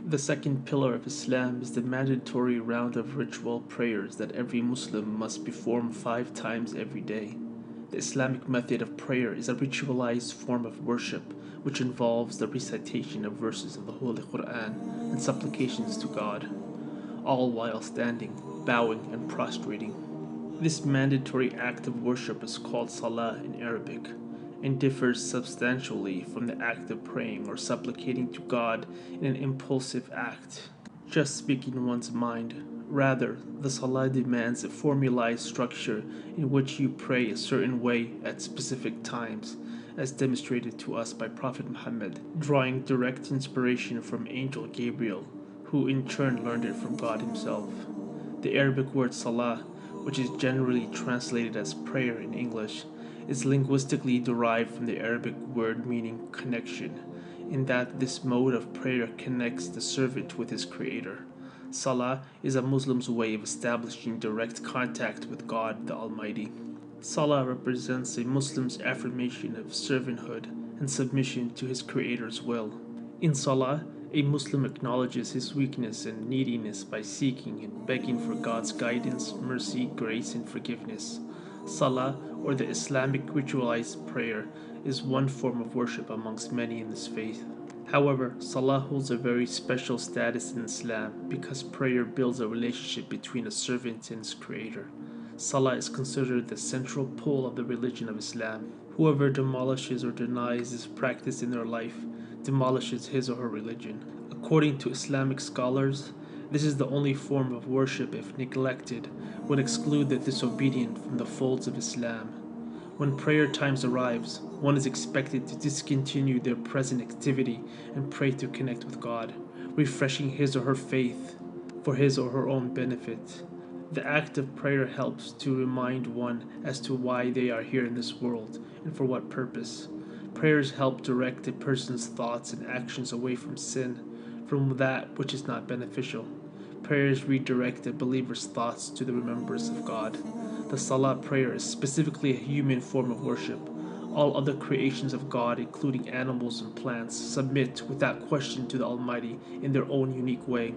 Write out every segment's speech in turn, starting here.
The second pillar of Islam is the mandatory round of ritual prayers that every Muslim must perform 5 times every day. The Islamic method of prayer is a ritualized form of worship which involves the recitation of verses of the Holy Quran and supplications to God, all while standing, bowing, and prostrating. This mandatory act of worship is called Salah in Arabic and differs substantially from the act of praying or supplicating to God in an impulsive act, just speaking one's mind. Rather, the Salah demands a formalized structure in which you pray a certain way at specific times, as demonstrated to us by Prophet Muhammad, drawing direct inspiration from Angel Gabriel, who in turn learned it from God Himself. The Arabic word Salah, which is generally translated as prayer in English, is linguistically derived from the Arabic word meaning connection, in that this mode of prayer connects the servant with his Creator. Salah is a Muslim's way of establishing direct contact with God the Almighty. Salah represents a Muslim's affirmation of servanthood and submission to his Creator's will. In Salah, a Muslim acknowledges his weakness and neediness by seeking and begging for God's guidance, mercy, grace, and forgiveness. Salah, or the Islamic ritualized prayer, is one form of worship amongst many in this faith. However, Salah holds a very special status in Islam because prayer builds a relationship between a servant and his Creator. Salah is considered the central pole of the religion of Islam. Whoever demolishes or denies this practice in their life demolishes his or her religion. According to Islamic scholars, this is the only form of worship, if neglected, would exclude the disobedient from the folds of Islam. When prayer times arrives, one is expected to discontinue their present activity and pray to connect with God, refreshing his or her faith for his or her own benefit. The act of prayer helps to remind one as to why they are here in this world and for what purpose. Prayers help direct a person's thoughts and actions away from sin, from that which is not beneficial. Prayers redirect a believer's thoughts to the remembrance of God. The Salah prayer is specifically a human form of worship. All other creations of God, including animals and plants, submit without question to the Almighty in their own unique way.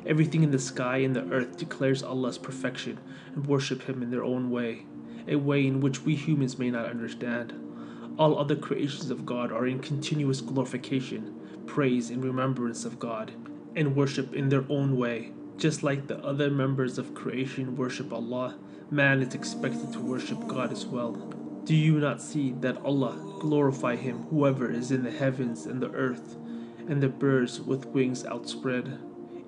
Everything in the sky and the earth declares Allah's perfection and worship Him in their own way, a way in which we humans may not understand. All other creations of God are in continuous glorification, praise, and remembrance of God, and worship in their own way. Just like the other members of creation worship Allah, man is expected to worship God as well. Do you not see that Allah glorify Him, whoever is in the heavens and the earth, and the birds with wings outspread?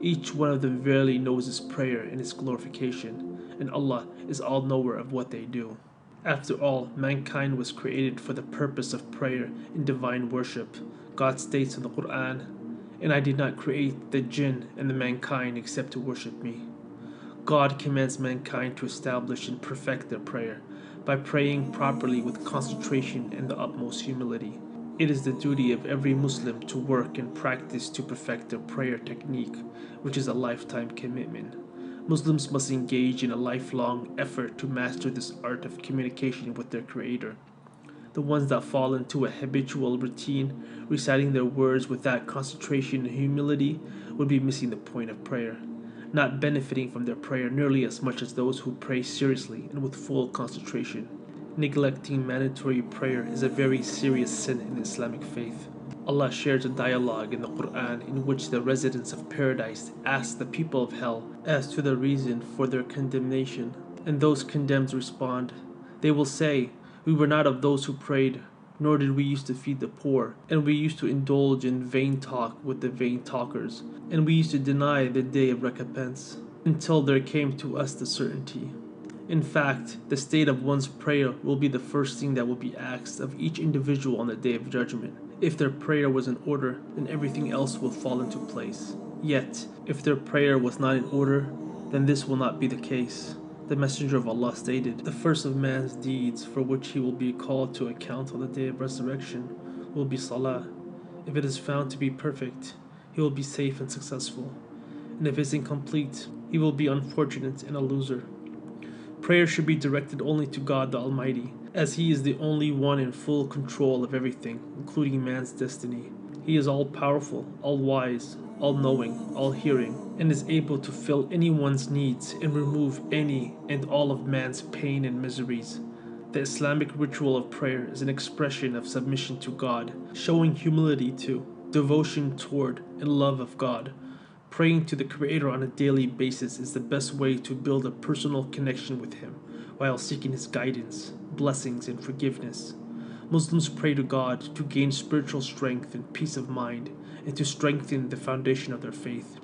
Each one of them verily knows His prayer and His glorification, and Allah is all-knower of what they do. After all, mankind was created for the purpose of prayer and divine worship. God states in the Quran, "And I did not create the jinn and the mankind except to worship me." God commands mankind to establish and perfect their prayer by praying properly with concentration and the utmost humility. It is the duty of every Muslim to work and practice to perfect their prayer technique, which is a lifetime commitment. Muslims must engage in a lifelong effort to master this art of communication with their Creator. The ones that fall into a habitual routine, reciting their words without concentration and humility, would be missing the point of prayer, not benefiting from their prayer nearly as much as those who pray seriously and with full concentration. Neglecting mandatory prayer is a very serious sin in the Islamic faith. Allah shares a dialogue in the Quran in which the residents of paradise ask the people of hell as to the reason for their condemnation, and those condemned respond, they will say, "We were not of those who prayed, nor did we used to feed the poor, and we used to indulge in vain talk with the vain talkers, and we used to deny the day of recompense, until there came to us the certainty." In fact, the state of one's prayer will be the first thing that will be asked of each individual on the day of judgment. If their prayer was in order, then everything else will fall into place. Yet, if their prayer was not in order, then this will not be the case. The Messenger of Allah stated, "The first of man's deeds for which he will be called to account on the day of resurrection will be Salah. If it is found to be perfect, he will be safe and successful. And if it is incomplete, he will be unfortunate and a loser." Prayer should be directed only to God the Almighty, as He is the only one in full control of everything, including man's destiny. He is all-powerful, all-wise, all-knowing, all-hearing, and is able to fill anyone's needs and remove any and all of man's pain and miseries. The Islamic ritual of prayer is an expression of submission to God, showing humility to, devotion toward, and love of God. Praying to the Creator on a daily basis is the best way to build a personal connection with Him while seeking His guidance, blessings, and forgiveness. Muslims pray to God to gain spiritual strength and peace of mind and to strengthen the foundation of their faith.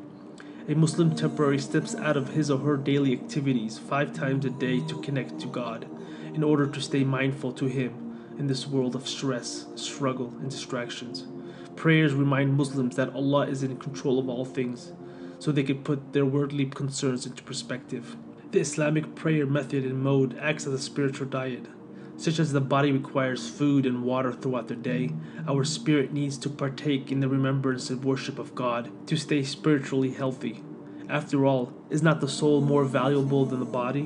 A Muslim temporarily steps out of his or her daily activities 5 times a day to connect to God in order to stay mindful to Him in this world of stress, struggle, and distractions. Prayers remind Muslims that Allah is in control of all things, so they can put their worldly concerns into perspective. The Islamic prayer method and mode acts as a spiritual diet. Such as the body requires food and water throughout the day, our spirit needs to partake in the remembrance and worship of God to stay spiritually healthy. After all, is not the soul more valuable than the body?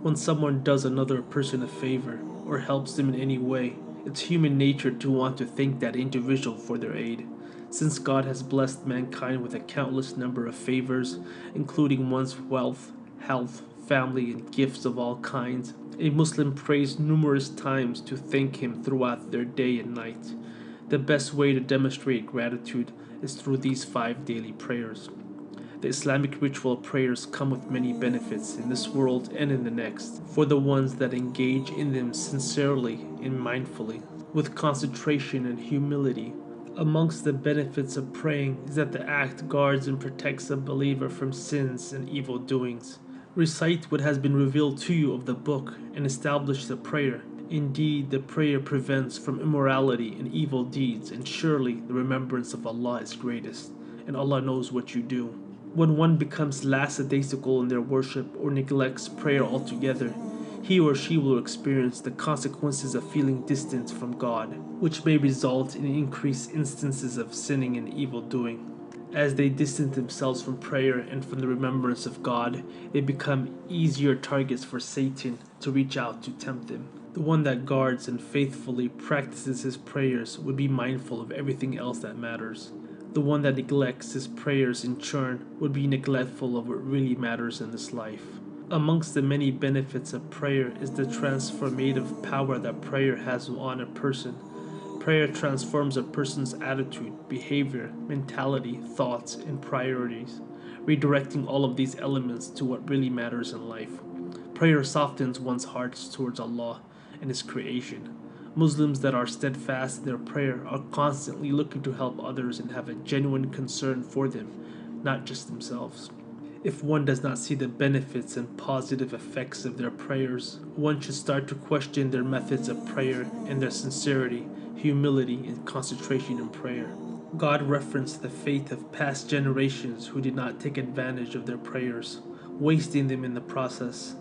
When someone does another person a favor or helps them in any way, it's human nature to want to thank that individual for their aid. Since God has blessed mankind with a countless number of favors, including one's wealth, health, family, and gifts of all kinds, a Muslim prays numerous times to thank Him throughout their day and night. The best way to demonstrate gratitude is through these 5 daily prayers. The Islamic ritual prayers come with many benefits in this world and in the next, for the ones that engage in them sincerely and mindfully, with concentration and humility. Amongst the benefits of praying is that the act guards and protects a believer from sins and evil doings. Recite what has been revealed to you of the book and establish the prayer. Indeed, the prayer prevents from immorality and evil deeds, and surely the remembrance of Allah is greatest, and Allah knows what you do. When one becomes lackadaisical in their worship or neglects prayer altogether, he or she will experience the consequences of feeling distant from God, which may result in increased instances of sinning and evil doing. As they distance themselves from prayer and from the remembrance of God, they become easier targets for Satan to reach out to tempt them. The one that guards and faithfully practices his prayers would be mindful of everything else that matters. The one that neglects his prayers in turn would be neglectful of what really matters in this life. Amongst the many benefits of prayer is the transformative power that prayer has on a person. Prayer transforms a person's attitude, behavior, mentality, thoughts, and priorities, redirecting all of these elements to what really matters in life. Prayer softens one's hearts towards Allah and His creation. Muslims that are steadfast in their prayer are constantly looking to help others and have a genuine concern for them, not just themselves. If one does not see the benefits and positive effects of their prayers, one should start to question their methods of prayer and their sincerity, humility, and concentration in prayer. God referenced the faith of past generations who did not take advantage of their prayers, wasting them in the process.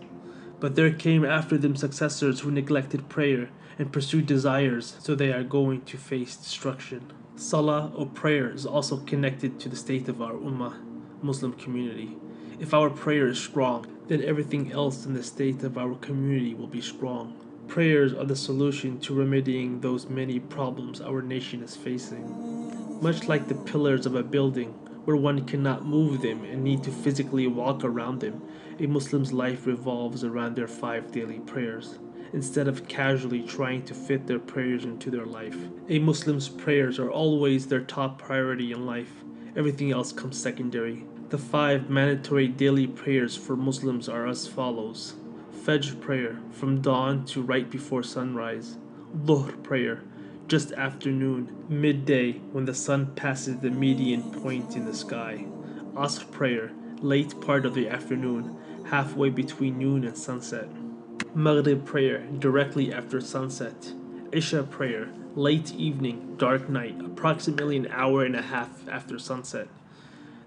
But there came after them successors who neglected prayer and pursued desires, so they are going to face destruction. Salah, or prayer, is also connected to the state of our ummah, Muslim community. If our prayer is strong, then everything else in the state of our community will be strong. Prayers are the solution to remedying those many problems our nation is facing. Much like the pillars of a building, where one cannot move them and need to physically walk around them, a Muslim's life revolves around their 5 daily prayers, instead of casually trying to fit their prayers into their life. A Muslim's prayers are always their top priority in life. Everything else comes secondary. The 5 mandatory daily prayers for Muslims are as follows. Fajr prayer, from dawn to right before sunrise. Dhuhr prayer, just after noon, midday, when the sun passes the median point in the sky. Asr prayer, late part of the afternoon, halfway between noon and sunset. Maghrib prayer, directly after sunset. Isha prayer, late evening, dark night, approximately an hour and a half after sunset.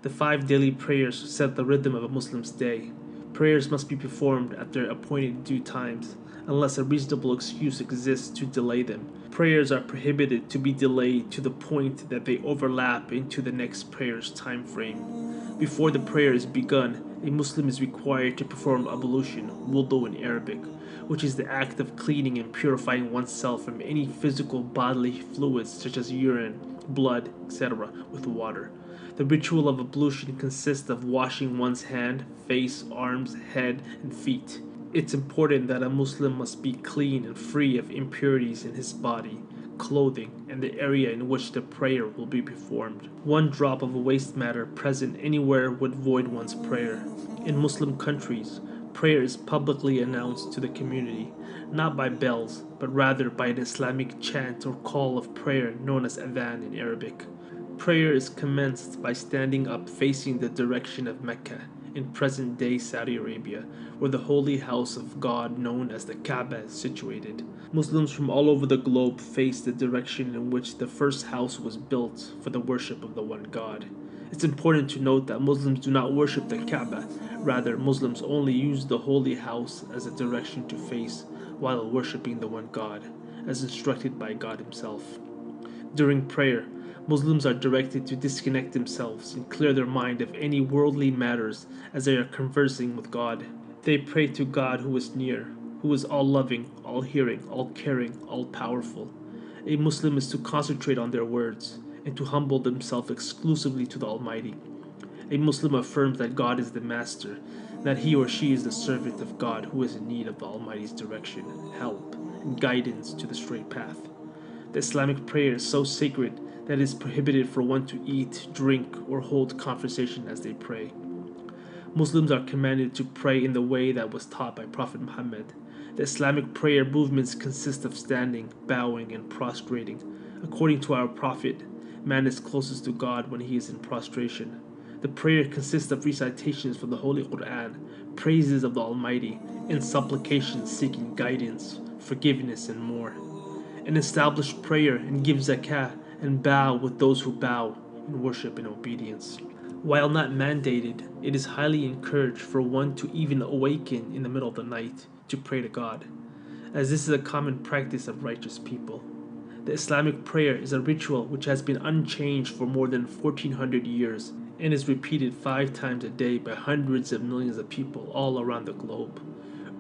The 5 daily prayers set the rhythm of a Muslim's day. Prayers must be performed at their appointed due times, unless a reasonable excuse exists to delay them. Prayers are prohibited to be delayed to the point that they overlap into the next prayer's time frame. Before the prayer is begun, a Muslim is required to perform ablution, wudu in Arabic, which is the act of cleaning and purifying oneself from any physical bodily fluids such as urine, blood, etc., with water. The ritual of ablution consists of washing one's hand, face, arms, head, and feet. It's important that a Muslim must be clean and free of impurities in his body, clothing, and the area in which the prayer will be performed. One drop of waste matter present anywhere would void one's prayer. In Muslim countries, prayer is publicly announced to the community, not by bells, but rather by an Islamic chant or call of prayer known as adhan in Arabic. Prayer is commenced by standing up facing the direction of Mecca, in present-day Saudi Arabia, where the holy house of God known as the Kaaba is situated. Muslims from all over the globe face the direction in which the first house was built for the worship of the one God. It's important to note that Muslims do not worship the Kaaba. Rather, Muslims only use the holy house as a direction to face while worshiping the one God, as instructed by God Himself. During prayer, Muslims are directed to disconnect themselves and clear their mind of any worldly matters as they are conversing with God. They pray to God who is near, who is all-loving, all-hearing, all-caring, all-powerful. A Muslim is to concentrate on their words and to humble themselves exclusively to the Almighty. A Muslim affirms that God is the Master, that he or she is the servant of God who is in need of the Almighty's direction, help, and guidance to the straight path. The Islamic prayer is so sacred that it is prohibited for one to eat, drink, or hold conversation as they pray. Muslims are commanded to pray in the way that was taught by Prophet Muhammad. The Islamic prayer movements consist of standing, bowing, and prostrating. According to our Prophet, man is closest to God when he is in prostration. The prayer consists of recitations from the Holy Quran, praises of the Almighty, and supplications seeking guidance, forgiveness, and more. An established prayer and give zakah and bow with those who bow in worship and obedience. While not mandated, it is highly encouraged for one to even awaken in the middle of the night to pray to God, as this is a common practice of righteous people. The Islamic prayer is a ritual which has been unchanged for more than 1400 years and is repeated 5 times a day by hundreds of millions of people all around the globe.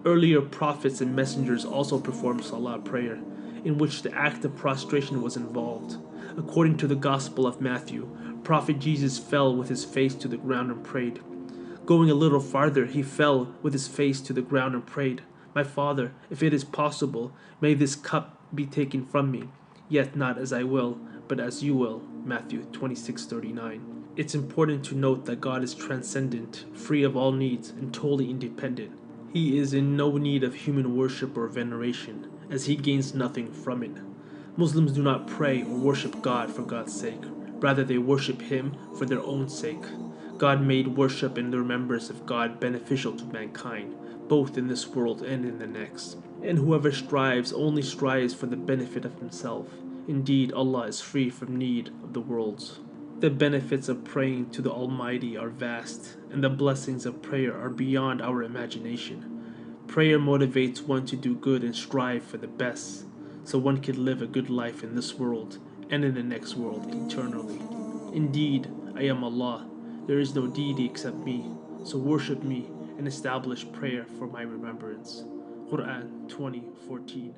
Earlier prophets and messengers also performed Salah prayer, in which the act of prostration was involved. According to the Gospel of Matthew, Prophet Jesus fell with his face to the ground and prayed. Going a little farther, he fell with his face to the ground and prayed, "My Father, if it is possible, may this cup be taken from me, yet not as I will, but as you will." Matthew 26:39. It's important to note that God is transcendent, free of all needs, and totally independent. He is in no need of human worship or veneration, as he gains nothing from it. Muslims do not pray or worship God for God's sake. Rather, they worship Him for their own sake. God made worship and the remembrance of God beneficial to mankind, both in this world and in the next. And whoever strives only strives for the benefit of himself. Indeed, Allah is free from need of the worlds. The benefits of praying to the Almighty are vast, and the blessings of prayer are beyond our imagination. Prayer motivates one to do good and strive for the best, so one can live a good life in this world and in the next world eternally. Indeed, I am Allah. There is no deity except me, so worship me and establish prayer for my remembrance. Quran 20:14.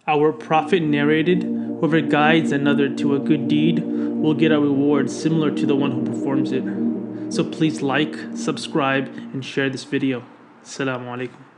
Our Prophet narrated, "Whoever guides another to a good deed will get a reward similar to the one who performs it." So please like, subscribe, and share this video. Assalamu alaikum.